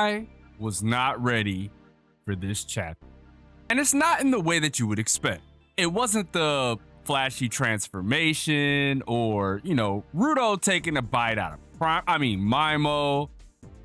I was not ready for this chapter. And it's not in the way that you would expect. It wasn't the flashy transformation or, Rudo taking a bite out of Mimo.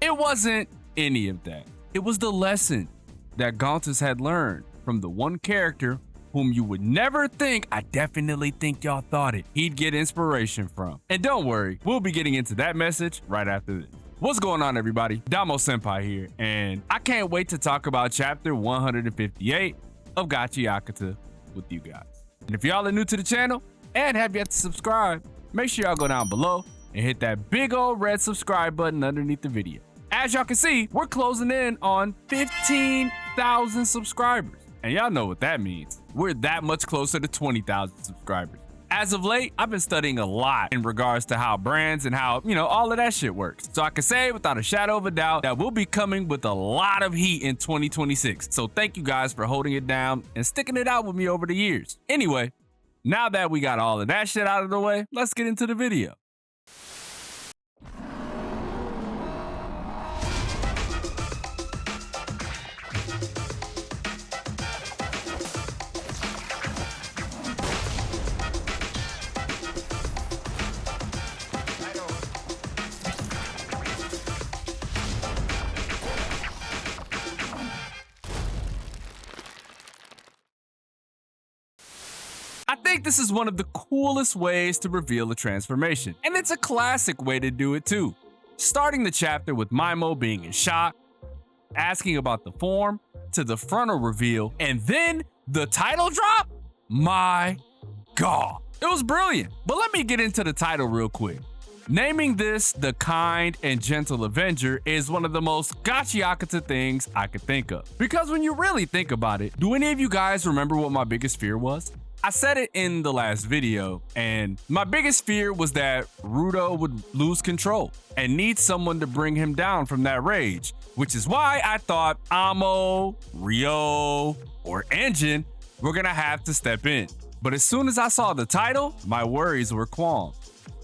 It wasn't any of that. It was the lesson that Gontus had learned from the one character whom you would never think, I definitely think y'all thought it, he'd get inspiration from. And don't worry, we'll be getting into that message right after this. What's going on, everybody? DomoSenpai here, and I can't wait to talk about chapter 158 of Gachiakuta with you guys. And if y'all are new to the channel and have yet to subscribe, make sure y'all go down below and hit that big old red subscribe button underneath the video. As y'all can see, we're closing in on 15,000 subscribers. And y'all know what that means. We're that much closer to 20,000 subscribers. As of late, I've been studying a lot in regards to how brands and how, all of that shit works. So I can say without a shadow of a doubt that we'll be coming with a lot of heat in 2026. So thank you guys for holding it down and sticking it out with me over the years. Anyway, now that we got all of that shit out of the way, let's get into the video. I think this is one of the coolest ways to reveal a transformation, and it's a classic way to do it too. Starting the chapter with Mimo being in shock, asking about the form, to the frontal reveal, and then the title drop? My God, it was brilliant. But let me get into the title real quick. Naming this the kind and gentle Avenger is one of the most Gachiakuta things I could think of. Because when you really think about it, do any of you guys remember what my biggest fear was? I said it in the last video, and my biggest fear was that Rudo would lose control and need someone to bring him down from that rage, which is why I thought Amo, Rio, or Engine were gonna have to step in. But as soon as I saw the title, my worries were calmed.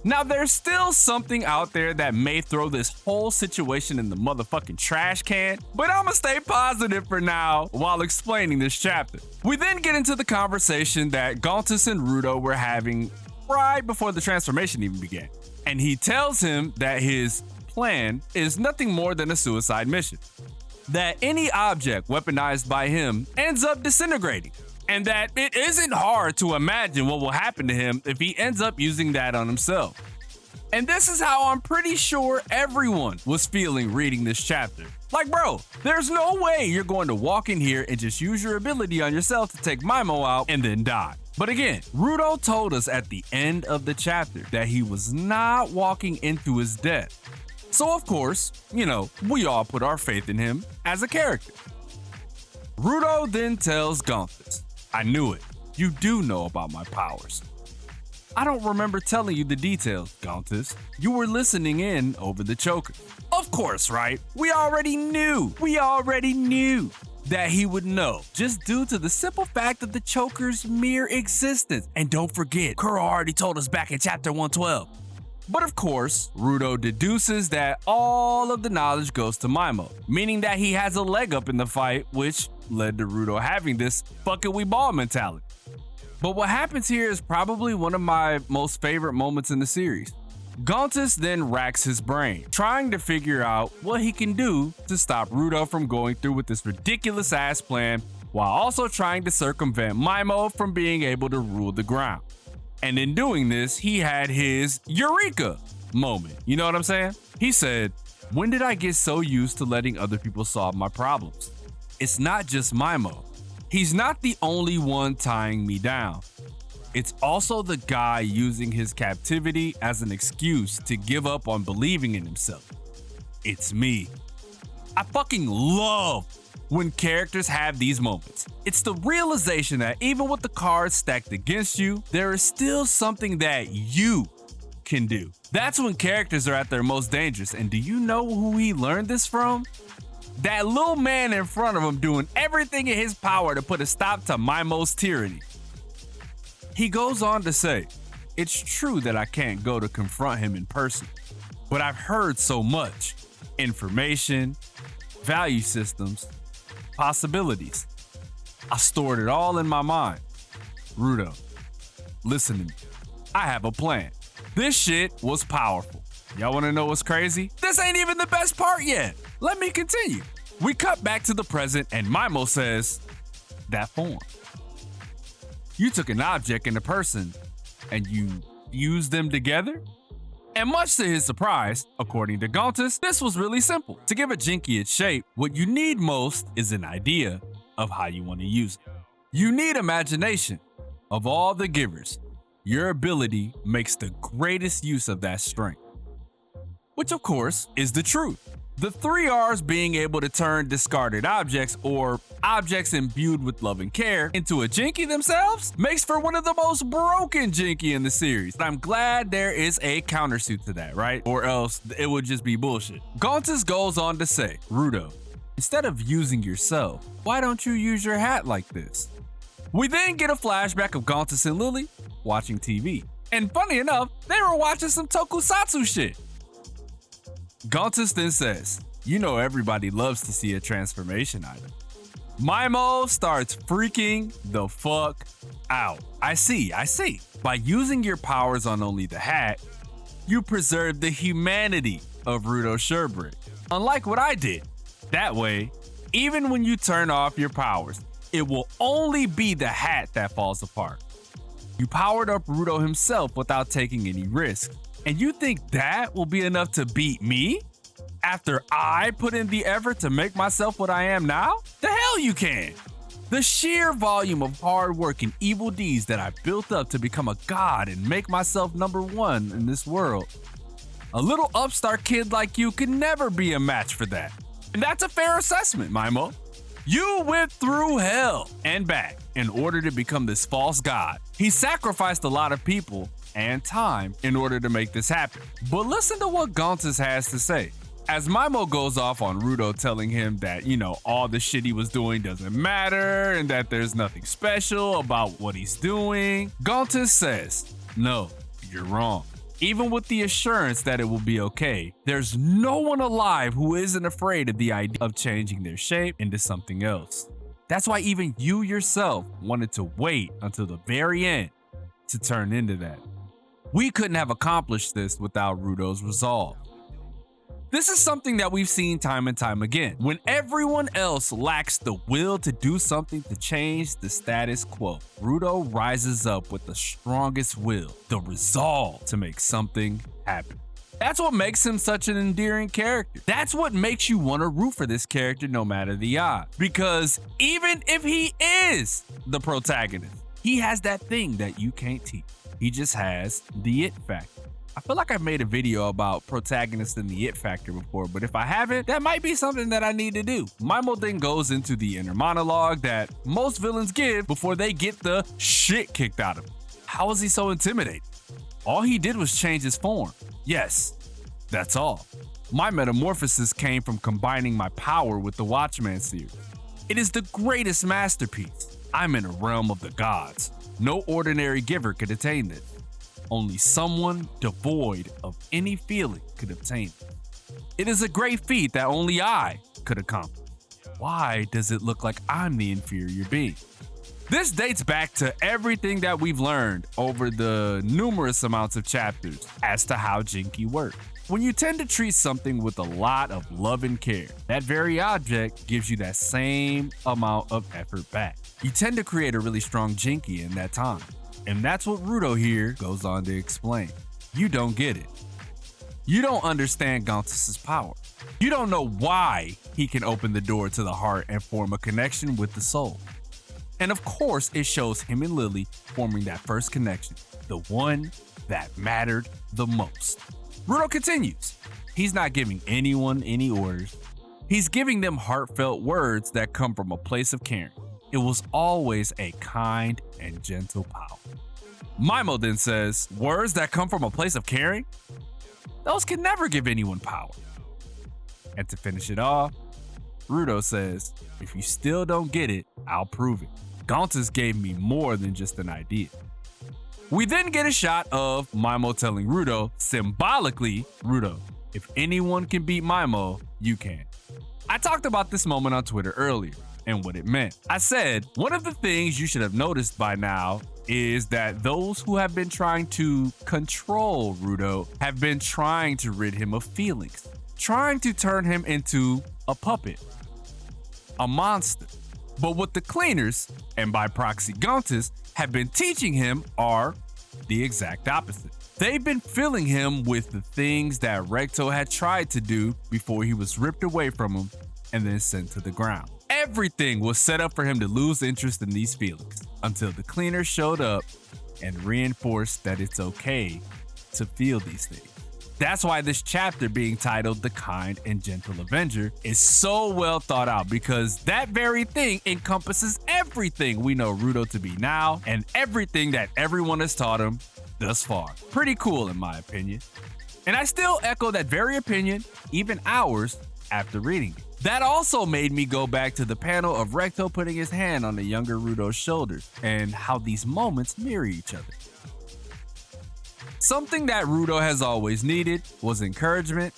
Now, there's still something out there that may throw this whole situation in the motherfucking trash can, but I'ma stay positive for now while explaining this chapter. We then get into the conversation that Gontus and Rudo were having right before the transformation even began. And he tells him that his plan is nothing more than a suicide mission. That any object weaponized by him ends up disintegrating. And that it isn't hard to imagine what will happen to him if he ends up using that on himself. And this is how I'm pretty sure everyone was feeling reading this chapter. Like, bro, there's no way you're going to walk in here and just use your ability on yourself to take Mimo out and then die. But again, Rudo told us at the end of the chapter that he was not walking into his death. So of course, we all put our faith in him as a character. Rudo then tells Gontus, I knew it. You do know about my powers. I don't remember telling you the details, Gontus. You were listening in over the choker. Of course, right? We already knew that he would know, just due to the simple fact of the choker's mere existence. And don't forget, Kuro already told us back in chapter 112. But of course, Rudo deduces that all of the knowledge goes to Mimo, meaning that he has a leg up in the fight, which led to Rudo having this fuck it we ball mentality. But what happens here is probably one of my most favorite moments in the series. Gontus then racks his brain, trying to figure out what he can do to stop Rudo from going through with this ridiculous ass plan, while also trying to circumvent Mimo from being able to rule the ground. And in doing this, he had his Eureka moment. You know what I'm saying? He said, when did I get so used to letting other people solve my problems? It's not just Mimo. He's not the only one tying me down. It's also the guy using his captivity as an excuse to give up on believing in himself. It's me. I fucking love when characters have these moments. It's the realization that even with the cards stacked against you, there is still something that you can do. That's when characters are at their most dangerous. And do you know who he learned this from? That little man in front of him doing everything in his power to put a stop to Mimo's tyranny. He goes on to say, it's true that I can't go to confront him in person, but I've heard so much information, value systems, possibilities. I stored it all in my mind. Rudo, listen to me. I have a plan. This shit was powerful. Y'all wanna know what's crazy? This ain't even the best part yet. Let me continue. We cut back to the present and Mimo says, that form. You took an object and a person and you fused them together? And much to his surprise, according to Gontus, this was really simple. To give a Jinky its shape, what you need most is an idea of how you want to use it. You need imagination. Of all the givers, your ability makes the greatest use of that strength. Which of course is the truth. The 3 R's being able to turn discarded objects or objects imbued with love and care into a Jinky themselves makes for one of the most broken Jinky in the series. I'm glad there is a countersuit to that, right? Or else it would just be bullshit. Gontus goes on to say, Rudo, instead of using yourself, why don't you use your hat like this? We then get a flashback of Gontus and Lily watching TV. And funny enough, they were watching some tokusatsu shit. Gontus then says, you know everybody loves to see a transformation item. Mimo starts freaking the fuck out. I see. By using your powers on only the hat, you preserve the humanity of Rudo Sherbert. Unlike what I did. That way, even when you turn off your powers, it will only be the hat that falls apart. You powered up Rudo himself without taking any risk. And you think that will be enough to beat me? After I put in the effort to make myself what I am now? The hell you can! The sheer volume of hard work and evil deeds that I built up to become a god and make myself #1 in this world. A little upstart kid like you could never be a match for that. And that's a fair assessment, Mimo. You went through hell and back in order to become this false god. He sacrificed a lot of people and time in order to make this happen. But listen to what Gontus has to say. As Mimo goes off on Rudo telling him that, all the shit he was doing doesn't matter and that there's nothing special about what he's doing, Gontus says, no, you're wrong. Even with the assurance that it will be okay, there's no one alive who isn't afraid of the idea of changing their shape into something else. That's why even you yourself wanted to wait until the very end to turn into that. We couldn't have accomplished this without Rudo's resolve. This is something that we've seen time and time again. When everyone else lacks the will to do something to change the status quo, Rudo rises up with the strongest will, the resolve to make something happen. That's what makes him such an endearing character. That's what makes you want to root for this character no matter the odds. Because even if he is the protagonist, he has that thing that you can't teach. He just has the it factor. I feel like I've made a video about protagonists and the it factor before, but if I haven't, that might be something that I need to do. Mimo then goes into the inner monologue that most villains give before they get the shit kicked out of them. How is he so intimidating? All he did was change his form. Yes, that's all. My metamorphosis came from combining my power with the Watchman series. It is the greatest masterpiece. I'm in a realm of the gods. No ordinary giver could attain this. Only someone devoid of any feeling could obtain it. It is a great feat that only I could accomplish. Why does it look like I'm the inferior being? This dates back to everything that we've learned over the numerous amounts of chapters as to how Jinky works. When you tend to treat something with a lot of love and care, that very object gives you that same amount of effort back. You tend to create a really strong Jinky in that time. And that's what Rudo here goes on to explain. You don't get it. You don't understand Gontus' power. You don't know why he can open the door to the heart and form a connection with the soul. And of course, it shows him and Lily forming that first connection, the one that mattered the most. Rudo continues. He's not giving anyone any orders. He's giving them heartfelt words that come from a place of caring. It was always a kind and gentle power. Mimo then says, words that come from a place of caring? Those can never give anyone power. And to finish it off, Rudo says, if you still don't get it, I'll prove it. Gontus gave me more than just an idea. We then get a shot of Mimo telling Rudo, symbolically, Rudo, if anyone can beat Mimo, you can. I I talked about this moment on Twitter earlier and what it meant. I said, one of the things you should have noticed by now is that those who have been trying to control Rudo have been trying to rid him of feelings, trying to turn him into a puppet, a monster. But what the cleaners, and by proxy Gontus, have been teaching him are the exact opposite. They've been filling him with the things that Recto had tried to do before he was ripped away from him and then sent to the ground. Everything was set up for him to lose interest in these feelings until the cleaners showed up and reinforced that it's okay to feel these things. That's why this chapter, being titled The Kind and Gentle Avenger, is so well thought out, because that very thing encompasses everything we know Rudo to be now and everything that everyone has taught him thus far. Pretty cool in my opinion. And I still echo that very opinion even hours after reading it. That also made me go back to the panel of Recto putting his hand on the younger Rudo's shoulders and how these moments mirror each other. Something that Rudo has always needed was encouragement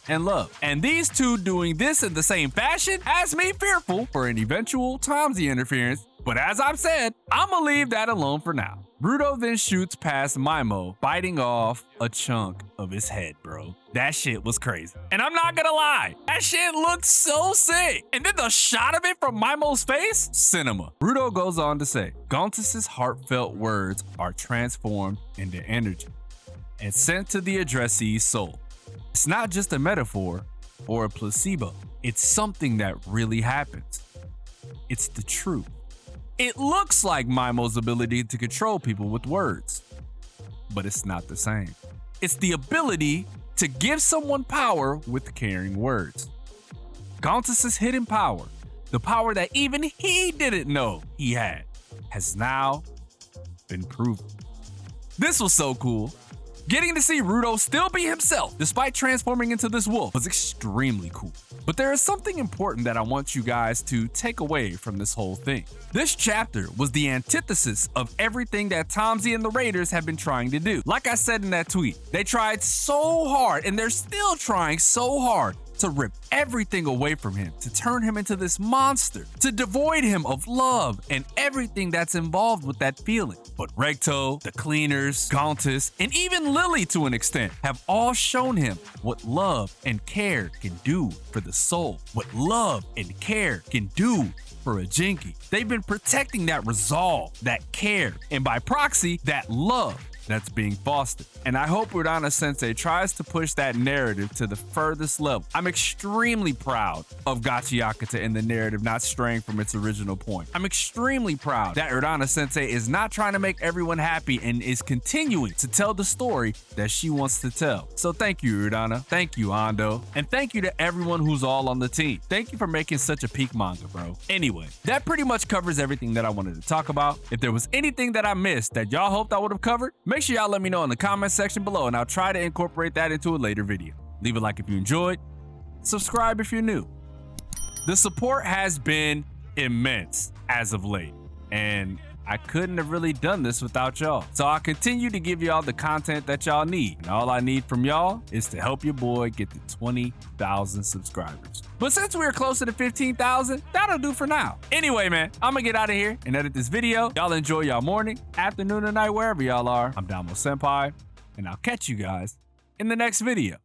and love. And these two doing this in the same fashion has me fearful for an eventual Tomsy interference. But as I've said, I'ma leave that alone for now. Rudo then shoots past Mimo, biting off a chunk of his head, bro. That shit was crazy. And I'm not gonna lie, that shit looked so sick. And then the shot of it from Mimo's face? Cinema. Rudo goes on to say, Gontus's heartfelt words are transformed into energy and sent to the addressee's soul. It's not just a metaphor or a placebo. It's something that really happens. It's the truth. It looks like Mimo's ability to control people with words, but it's not the same. It's the ability to give someone power with caring words. Gontus's hidden power, the power that even he didn't know he had, has now been proven. This was so cool. Getting to see Rudo still be himself despite transforming into this wolf was extremely cool. But there is something important that I want you guys to take away from this whole thing. This chapter was the antithesis of everything that Tomsy and the Raiders have been trying to do. Like I said in that tweet, they tried so hard and they're still trying so hard to rip everything away from him, to turn him into this monster, to devoid him of love and everything that's involved with that feeling. But Recto, the cleaners, Gontus, and even Lily to an extent have all shown him what love and care can do for the soul, what love and care can do for a Jinky. They've been protecting that resolve, that care, and by proxy, that love that's being fostered. And I hope Udana Sensei tries to push that narrative to the furthest level. I'm extremely proud of Gachiakuta and the narrative not straying from its original point. I'm extremely proud that Udana Sensei is not trying to make everyone happy and is continuing to tell the story that she wants to tell. So thank you, Udana. Thank you, Ando. And thank you to everyone who's all on the team. Thank you for making such a peak manga, bro. Anyway, that pretty much covers everything that I wanted to talk about. If there was anything that I missed that y'all hoped I would have covered, make sure y'all let me know in the comment section below and I'll try to incorporate that into a later video. Leave a like if you enjoyed, subscribe if you're new. The support has been immense as of late, and I couldn't have really done this without y'all. So I'll continue to give y'all the content that y'all need. And all I need from y'all is to help your boy get to 20,000 subscribers. But since we're closer to 15,000, that'll do for now. Anyway, man, I'm gonna get out of here and edit this video. Y'all enjoy y'all morning, afternoon, or night, wherever y'all are. I'm DomoSenpai, and I'll catch you guys in the next video.